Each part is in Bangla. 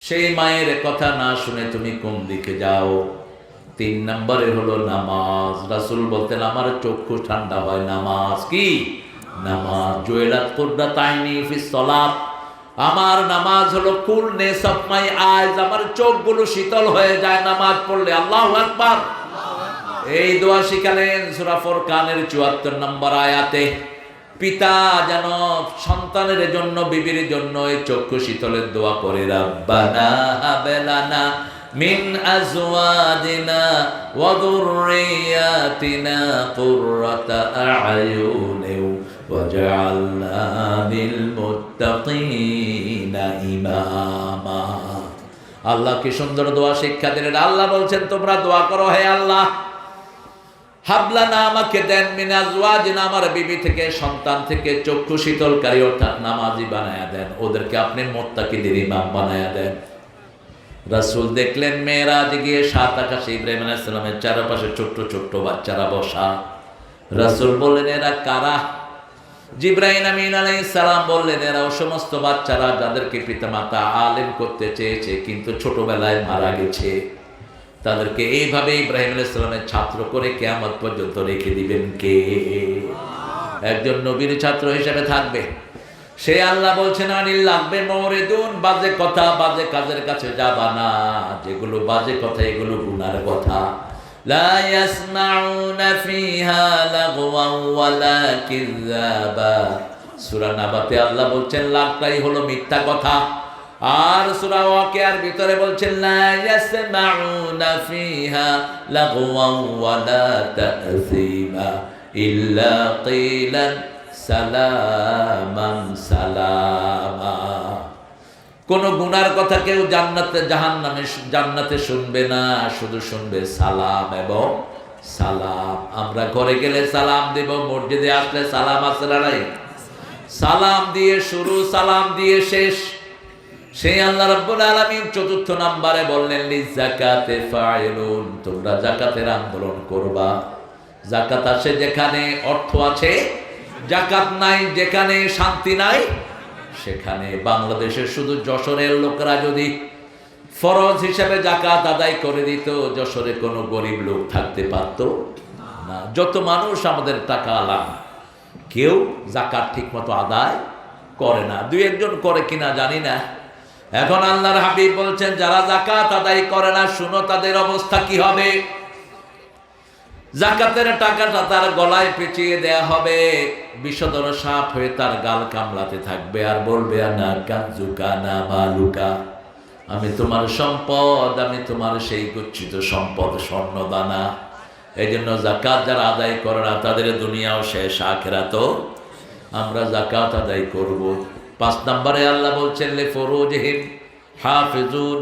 সেই মায়ের কথা না শুনে তুমি কোন দিকে যাও? 3 নম্বরে হলো নামাজ। রাসূল বলতেন আমার চক্ষু ঠান্ডা হয় নামাজ। কি নামাজ? জুয়েলাত কুররাত আইনি ফিস সালাত। আমার নামাজ হলো কুলনেস অফ মাই আইজ। আমার চোখগুলো শীতল হয়ে যায় নামাজ পড়লে। আল্লাহু আকবার। এই দোয়া শিখালেন সূরা ফুরকানের 74 নম্বর আয়াতে। পিতা যেন সন্তানের জন্য, বিবির জন্য এই চক্ষু শীতলের দোয়া করে, রাব্বানা হাবলানা মিন আজওয়াজিনা ওয়া যুররিয়াতিনা কুররাতা আ'য়ুনিন ওয়াজআলনা লিল মুত্তাকিনা ইমামা। আল্লাহ কি সুন্দর দোয়া শিক্ষা দিলেন। আল্লাহ বলছেন তোমরা দোয়া করো, হে আল্লাহ হাবলানা আমাকে দেন, মিন আজওয়াজিনা আমার বিবি থেকে, সন্তান থেকে চক্ষু শীতলকারী অর্থাৎ নামাজি বানায়া দেন, ওদেরকে আপনি মুত্তাকিদের ইমাম বানায়া দেন। রাসূল দেখলেন মেরাজে গিয়ে 7 আকাশে ইব্রাহিম আলাইহিস সালামের চারপাশে ছোট্ট ছোট্ট বাচ্চারা বসা। রাসূল বললেন এরা কারা? জিবরাইল আমিন আলাইহিস সালাম বললেন এরা ও সমস্ত বাচ্চারা যাদেরকে পিতামাতা আলেম করতে চেয়েছে কিন্তু ছোটবেলায় মারা গেছে। তাদেরকে এইভাবে ইব্রাহিম আলাইহিস সালামের ছাত্র করে কিয়ামত পর্যন্ত রেখে দিবেন কে? একজন নবীর ছাত্র হিসেবে থাকবে সে। আল্লাহ বলছেন আনিল লাগবে মওরিদুন, বাজে কথা বাজে কাজের কাছে যাবা না। যেগুলো বাজে কথা এগুলো গুনার কথা। লা ইয়াসমাউনা ফিহা লাগওয়ান ওয়ালা কিযাবা। সূরা নাবাতে আল্লাহ বলছেন লাগটাই হলো মিথ্যা কথা। আর সূরা ওয়াকিয়ার ভিতরে বলছেন লা ইয়াসমাউনা ফিহা লাগওয়ান ওয়ালা তা'সীমা ইল্লা কিলান সালামান সালামা। কোন গুনার কথা কেউ জান্নাতে জাহান্নামে জান্নাতে শুনবে না, শুধু শুনবে সালাম এবং সালাম। আমরা ঘরে গেলে সালাম দেব, মসজিদে আসলে সালাম আছে না নাই? সালাম দিয়ে শুরু, সালাম দিয়ে শেষ। সেই আল্লাহ রাব্বুল আলামিন 4 নম্বরে বললেন লিযাকাতে ফাইলুন, তোমরা যাকাতের আন্দোলন করবা। যাকাত আছে যেখানে অর্থ আছে, যাকাত নাই যেখানে শান্তি নাই সেখানে। বাংলাদেশের শুধু যশোরের লোকেরা যদি ফরজ হিসেবে যাকাত আদায় করে দিত, যশোরে কোনো গরিব লোক থাকতে পারত না। যত মানুষ আমাদের টাকা আলাম, কেউ যাকাত ঠিক মতো আদায় করে না। 2-1 জন করে কিনা জানি না। এখন আল্লাহর হাবিব বলছেন যারা যাকাত আদায় করে না, শুনো তাদের অবস্থা কি হবে। যাকাতের টাকাটা তার গলায় পেঁচিয়ে দেয়া হবে, বিষধর সাপ হয়ে তার গাল কামড়াতে থাকবে আর বলবে আনা কানজুকা না মালুকা, আমি তোমার সম্পদ, আমি তোমার সেই গচ্ছিত সম্পদ স্বর্ণদানা। এই জন্য যাকাত যারা আদায় করে না তাদের দুনিয়াও শেষ, আখিরাতও। আমরা যাকাত আদায় করব। 5 নম্বরে আল্লাহ বলছেন লিফুরুজিহিম হাফিজুন,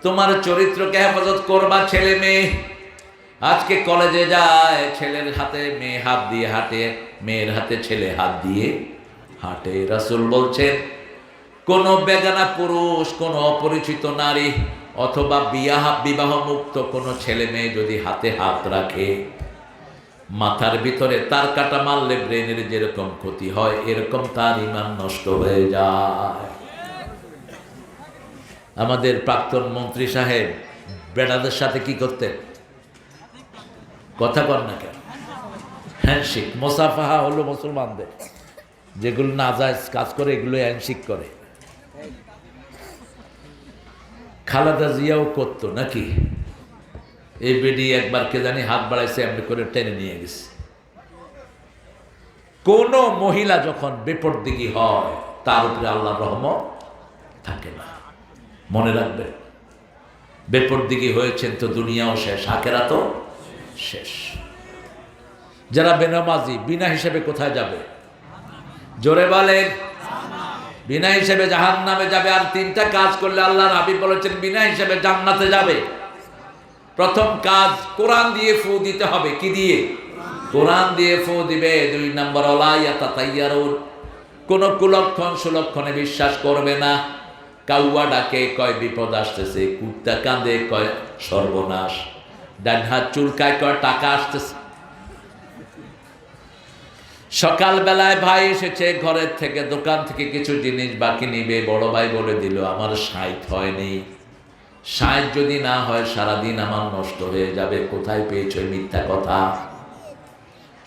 তোমার চরিত্রকে হেফাজত করবা। ছেলে মেয়ে আজকে কলেজে যায়, ছেলের হাতে মেয়ে হাত দিয়ে হাঁটে, মেয়ের হাতে ছেলে হাত দিয়ে হাঁটে। রাসূল বলছেন কোন বেগানা পুরুষ, কোন অপরিচিত নারী অথবা বিবাহ মুক্ত কোন ছেলে মেয়ে যদি হাতে হাত রাখে, মাথার ভিতরে তার কাটা মারলে ব্রেনের যেরকম ক্ষতি হয় এরকম তার ঈমান নষ্ট হয়ে যায়। আমাদের প্রাক্তন মন্ত্রী সাহেব বেটাদের সাথে কি করতেন? কথা কর না কেন? হ্যান্ডশেক, মোসাফাহা হলো মুসলমানদের। যেগুলো নাজায়েজ কাজ করে এগুলো হ্যান্ডশেক করে। খালেদা জিয়াও করতো নাকি? এই বেডি একবার কে জানি হাত বাড়াইছে, এমনি করে টেনে নিয়ে গেছে। কোন মহিলা যখন বেপরদিগী হয় তার উপরে আল্লাহর রহমত থাকে না। মনে রাখবে, বেপরদিগী হয়েছেন তো দুনিয়াও শেষ, আখিরাতও শেষ। যারা বেনামাজি বিনা হিসেবে কোথায় যাবে? জোরে বলেন। বিনা হিসেবে জাহান্নামে যাবে। আর 3টা কাজ করলে আল্লাহর হাবিব বলেছেন বিনা হিসেবে জান্নাতে যাবে। প্রথম কাজ কোরআন দিয়ে ফু দিতে হবে। কি দিয়ে? কোরআন দিয়ে ফু দিবে। 2 নম্বর ওয়ালা ইয়াতাতাইয়ারুন, কোন কুলক্ষণ সুলক্ষণে বিশ্বাস করবে না। কাউয়া ডাকে কয় বিপদ আসতেছে, কুত্তা কাঁদে কয় সর্বনাশ, ডান হাত চুলকায় কয় টাকা আসতেছে। সকাল বেলায় ভাই এসেছে ঘরের থেকে, দোকান থেকে কিছু জিনিস বাকি নিবে। বড় ভাই বলে দিল আমার 60 হয়নি, 60 যদি না হয় সারাদিন আমার নষ্ট হয়ে যাবে। কোথায় পেয়েছ মিথ্যা কথা?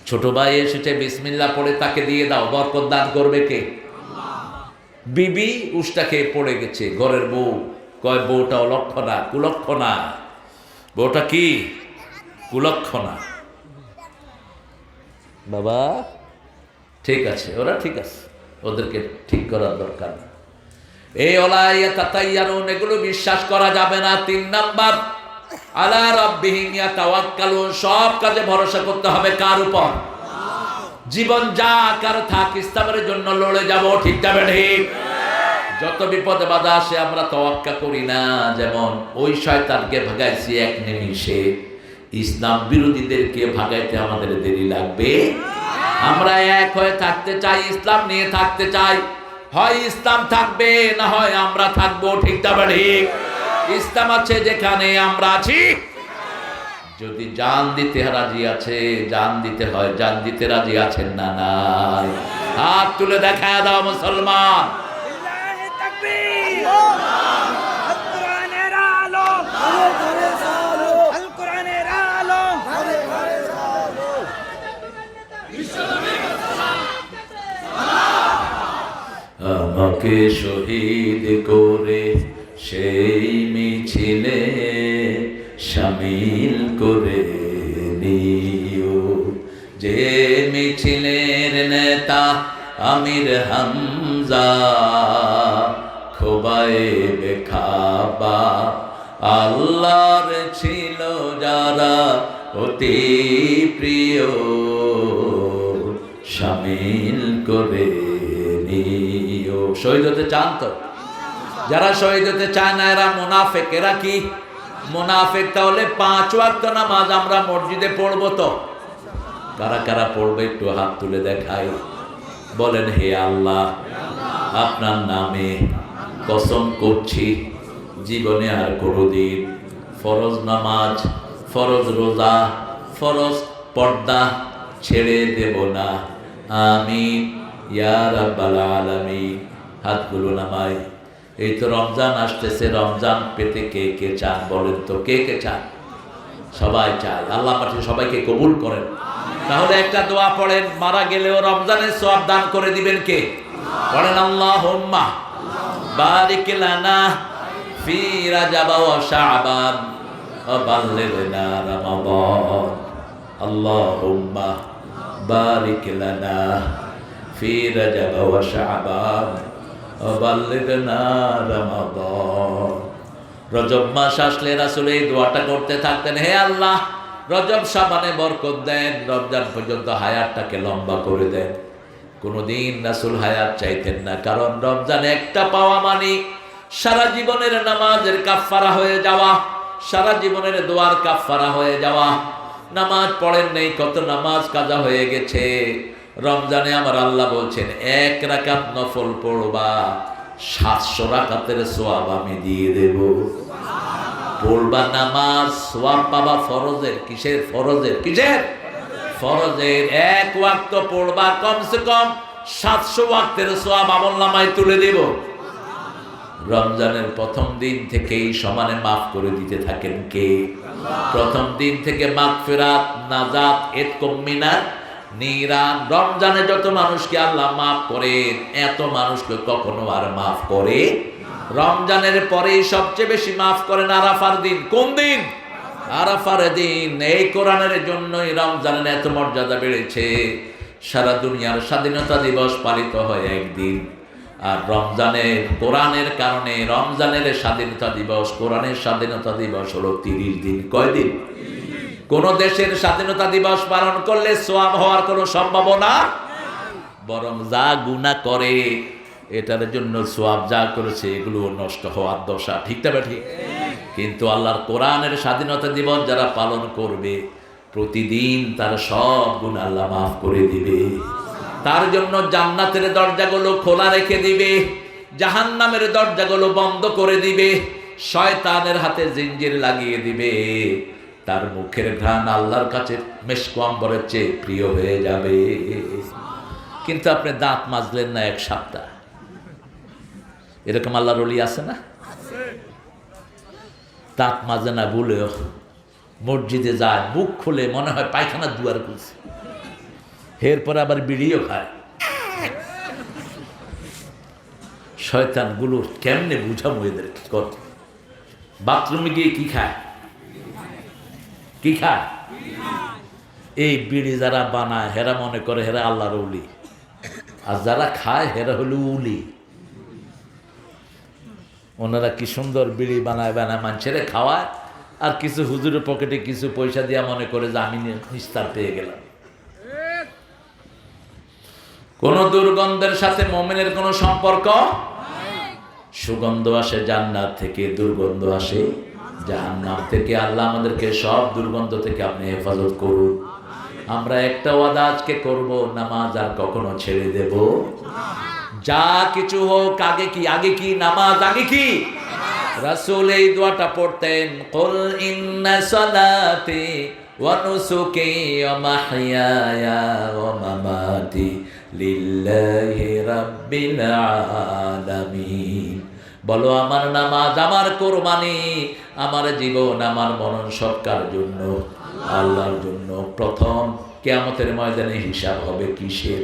ছোট ভাই এসেছে, বিসমিল্লাহ পড়ে তাকে দিয়ে দাও, বরকত দান করবে কে? বিবি উষ্টা খেয়ে পড়ে গেছে। ঘরের বউ কয় বউটা অলক্ষণা, কুলক্ষণা। বউটা কি? কুলক্ষণা। বাবা ঠিক আছে, ওরা ঠিক আছে, ওদেরকে ঠিক করার দরকার না। এই ওলাইয়া তাতাইয়ারুন, এগুলো বিশ্বাস করা যাবে না। 3 নাম্বার, আলা রাব্বিহিম ইয়াতাওয়াক্কালুন, সব কাজে ভরসা করতে হবে কার উপর? জীবন যা কার থাক, ইসলামের জন্য লড়ে যাব, ঠিক না ঠিক? যত বিপদে বাধা আসে আমরা তাওয়াক্কা করি না। যেমন ওই শয়তানকে ভাগাইছি এক নিমিষে, ইসলাম বিরোধীদেরকে ভাগাইতে আমাদের দেরি লাগবে? আমরা এক হয়ে থাকতে চাই, ইসলাম নিয়ে থাকতে চাই। হয় ইসলাম থাকবে, না হয় আমরা থাকবো, ঠিক না ঠিক? ইসলাম আছে যেখানে আমরা আছি। যদি জান দিতে রাজি আছে, জান দিতে হয়, জান দিতে রাজি আছেন না? নাই? হাত তুলে দেখায় দাও মুসলমান। আমাকে শহীদ করে সেই মিছিলে শামিল করে নিও, যে মিছিলের নেতা আমির হামজা, খোবাইবে খাবা আল্লাহর ছিল যারা অতি প্রিয়, শামিল করে নিও। শহীদ হতে চান তো? যারা শহীদ হতে চায় না এরা মুনাফেক। এরা কি মুনাফেক? তাহলে 5 ওয়াক্ত নামাজ আমরা মসজিদে পড়বো তো? কারা কারা পড়বে একটু হাত তুলে দেখাই। বলেন, হে আল্লাহ, আপনার নামে কসম করছি জীবনে আর কোনোদিন ফরজ নামাজ, ফরজ রোজা, ফরজ পর্দা ছেড়ে দেব না। আমিন ইয়া রাব্বাল আলামিন। হাতগুলো নামাই। এই তো রমজান আসতেছে, রমজান পেতে কে কে চান বলেন তো? কে কে চান? সবাই চায়। আল্লাহ পাঠিয়ে সবাইকে কবুল করেন। তাহলে একটা দোয়া পড়েন, মারা গেলেও রমজানের সওয়াব দান করে দিবেন কে? পড়েন, আল্লাহুম্মা বারিক লানা ফি রাজাব ওয়া শাবান ওয়া বাল্লিগনা রমাদান। আল্লাহুম্মা বারিক লানা ফি রাজাব ওয়া শাবান ওয়া বাল্লিগনা রমাদান। রজব মাস আসলে রাসূল এই দোয়াটা করতে থাকতেন, হে আল্লাহ রজব শাবানে বরকত দেন, রমজান পর্যন্ত হায়াতটাকে লম্বা করে দেন। কোনদিন রাসূল হায়াত চাইতেন না, কারণ রমজান একটা পাওয়া মানে সারা জীবনের নামাজের কাফফারা হয়ে যাওয়া, সারা জীবনের দোয়ার কাফফারা হয়ে যাওয়া। নামাজ পড়েন নেই, কত নামাজ কাজা হয়ে গেছে। রমজানে আমার আল্লাহ বলছেন 1 রাকাত নফল পড়বা, 700 রাকাতের সওয়াব আমি দিয়ে দেব। পড়বা নামাজ, সওয়াব পাবা ফরজের। কিসের ফরজের? কিসের ফরজের? 1 ওয়াক্ত পড়বা, কমসে কম 700 ওয়াক্তের সওয়াব আমলনামায় তুলে দেব। রমজানের প্রথম দিন থেকেই সমানে মাফ করে দিতে থাকেন কে? প্রথম দিন থেকে মাগফিরাত, নাজাত, ইতকুম মিনার নিরান। রমজানে যত মানুষকে আল্লাহ মাফ করেন, এত মানুষকে কখনো আর মাফ করে? রমজানের পরেই সবচেয়ে বেশি মাফ করেন আরাফার দিন। কোন দিন? আরাফার দিন। এই কোরআনের জন্যই রমজানের এত মর্যাদা বেড়েছে। সারা দুনিয়ার স্বাধীনতা দিবস পালিত হয় একদিন, আর রমজানের কোরআনের কারণে রমজানের স্বাধীনতা দিবস, কোরআনের স্বাধীনতা দিবস হলো 30 দিন। কয়দিন? কোন দেশের স্বাধীনতা দিবস পালন করলে সওয়াব হওয়ার কোনো সম্ভাবনা, বরং যা গুনাহ করে এটার জন্য সওয়াব যা করেছে এগুলো নষ্ট হওয়ার দশা, ঠিক না ঠিক? কিন্তু আল্লাহর কোরআনের স্বাধীনতা দিবস যারা পালন করবে, প্রতিদিন তার সব গুনাহ আল্লাহ মাফ করে দিবে। তার জন্য জান্নাতের দরজাগুলো খোলা রেখে দিবে, জাহান্নামের দরজাগুলো বন্ধ করে দিবে, শয়তানের হাতে জিঞ্জির লাগিয়ে দিবে। তার মুখের ঘ্রাণ আল্লাহর কাছে মিশক আম্বরের চেয়ে প্রিয় হয়ে যাবে। কিন্তু আপনি দাঁত মাজলেন না 1 সপ্তাহ। এরকম আল্লাহর ওলি আছে না? দাঁত মাজে না বলেও মসজিদে যায়, বুক খুলে মনে হয় পায়খানার দুয়ার খুলছে, এরপর আবার বিড়িও খায়। শয়তানগুলো কেমনে বুঝাবো এদেরকে? কত বাথরুমে গিয়ে কি খায়? কি খায়? এই বিড়ি যারা বানায় হেরা মনে করে হেরা আল্লাহর ওলি, আর যারা খায় হেরা হলো উলি। ওনারা কি সুন্দর বিড়ি বানায় বানায় মানুষেরা খাওয়ায়, আর কিছু হুজুরের পকেটে কিছু পয়সা দিয়া মনে করে যে আমি নিস্তার পেয়ে গেলাম। কোন দুর্গন্ধের সাথে মুমিনের কোনো সম্পর্ক। সুগন্ধ আসে জান্নাত থেকে, দুর্গন্ধ আসে জাহান্নাম থেকে। আল্লাহ আমাদেরকে সব দুর্গন্ধ থেকে আপনি হেফাজত করুন। আমরা একটা ওয়াদা আজকে করব, নামাজ আর কখনো ছেড়ে দেব। যা কিছু হোক, আগে কি নামাজ, আগে কি? রাসূল এই দোয়াটা পড়তেন, কুল ইন্না সালাতি ওয়া নুসুকি ওয়া মাহইয়ায়া ওয়া মামাতি লিল্লাহি রাব্বিল আলামিন। বলো আমার নামাজ, আমার কোরবানি, আমার জীবন, আমার মরণ সব কার জন্য? আল্লাহর জন্য। প্রথম কিয়ামতের ময়দানে হিসাব হবে কিসের?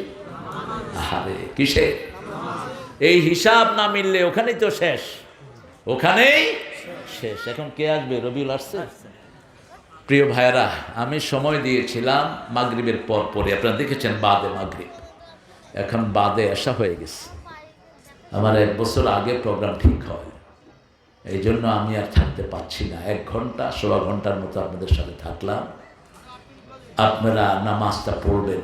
আরে কিসের? এই হিসাব না মিললে ওখানেই তো শেষ, ওখানেই শেষ। এখন কে আসবে? রবিউল আসছে? প্রিয় ভাইরা, আমি সময় দিয়েছিলাম মাগরিবের পর পরে, আপনারা দেখেছেন বাদে মাগরিব, এখন বাদে এশা হয়ে গেছে। আমার 1 বছর আগে প্রোগ্রাম ঠিক হয়, এই জন্য আমি আর থাকতে পারছি না। 1 ঘন্টা 1.25 ঘন্টার মতো আপনাদের সাথে থাকলাম। আপনারা নামাজটা পড়বেন,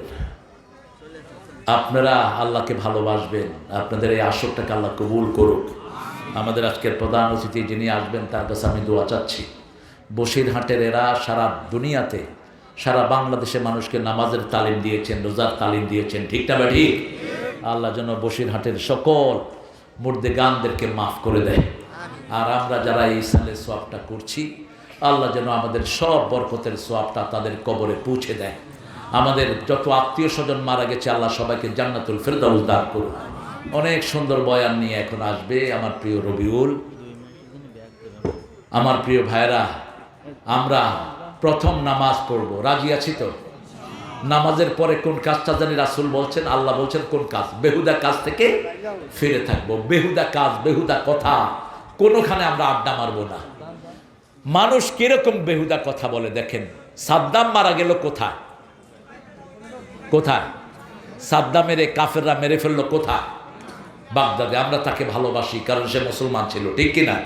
আপনারা আল্লাহকে ভালোবাসবেন, আপনাদের এই আসরটাকে আল্লাহ কবুল করুক। আমাদের আজকের প্রধান অতিথি যিনি আসবেন তার কাছে আমি দোয়া চাচ্ছি। বসিরহাটের এরা সারা দুনিয়াতে, সারা বাংলাদেশে মানুষকে নামাজের তালিম দিয়েছেন, রোজার তালিম দিয়েছেন, ঠিক না বা ঠিক? আল্লাহ যেন বসিরহাটের সকল মুর্দে গানদেরকে মাফ করে দেয়। আর আমরা যারা এই সালের সোয়াবটা করছি, আল্লাহ যেন আমাদের সব বরকতের সোয়াবটা তাদের কবরে পৌঁছে দেয়। আমাদের যত আত্মীয় স্বজন মারা গেছে, আল্লাহ সবাইকে জান্নাতুল ফেরদাউস দান করুন। অনেক সুন্দর বয়ান নিয়ে এখন আসবে আমার প্রিয় রবিউল। আমার প্রিয় ভাইরা, আমরা প্রথম নামাজ পড়ব, রাজি আছি তো? নামাজের পরে কোন কাজটা জানি রাসূল বলছেন, আল্লাহ বলছেন কোন কাজ? বেহুদা কাজ থেকে ফিরে থাকবো। বেহুদা কাজ, বেহুদা কথা, কোনোখানে আমরা আড্ডা মারবো না। মানুষ কিরকম বেহুদা কথা বলে দেখেন। সাদ্দাম মারা গেল কোথায়? কোথায়? সাদ্দামের কাফেররা মেরে ফেললো কোথায়? বাগদাদে। আমরা তাকে ভালোবাসি কারণ সে মুসলমান ছিল, ঠিক কিনা?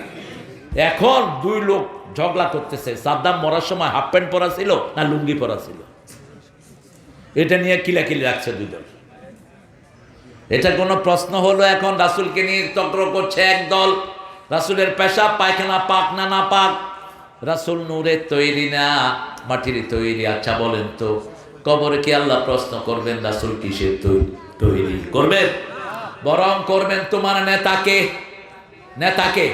এখন 2 লোক ঝগড়া করতেছে, সাদ্দাম মরার সময় হাফ প্যান্ট পরা ছিল না লুঙ্গি পরা ছিল, এটা নিয়ে কিলাকিলি রাখছে 2 দল। এটা কোনো প্রশ্ন হলো? এখন রাসূলকে নিয়ে চক্র করছে একদল। রাসূলের পেশাব পায়খানা পাক না না পাক? রাসূল নূরের তৈরি না মাটির তৈরি? আচ্ছা বলেন তো, কবরে কি আল্লাহ প্রশ্ন করবেন রাসূল কিসের তৈরি? করবেন? বরং করবেন তোমার নেতাকে। নেতাকে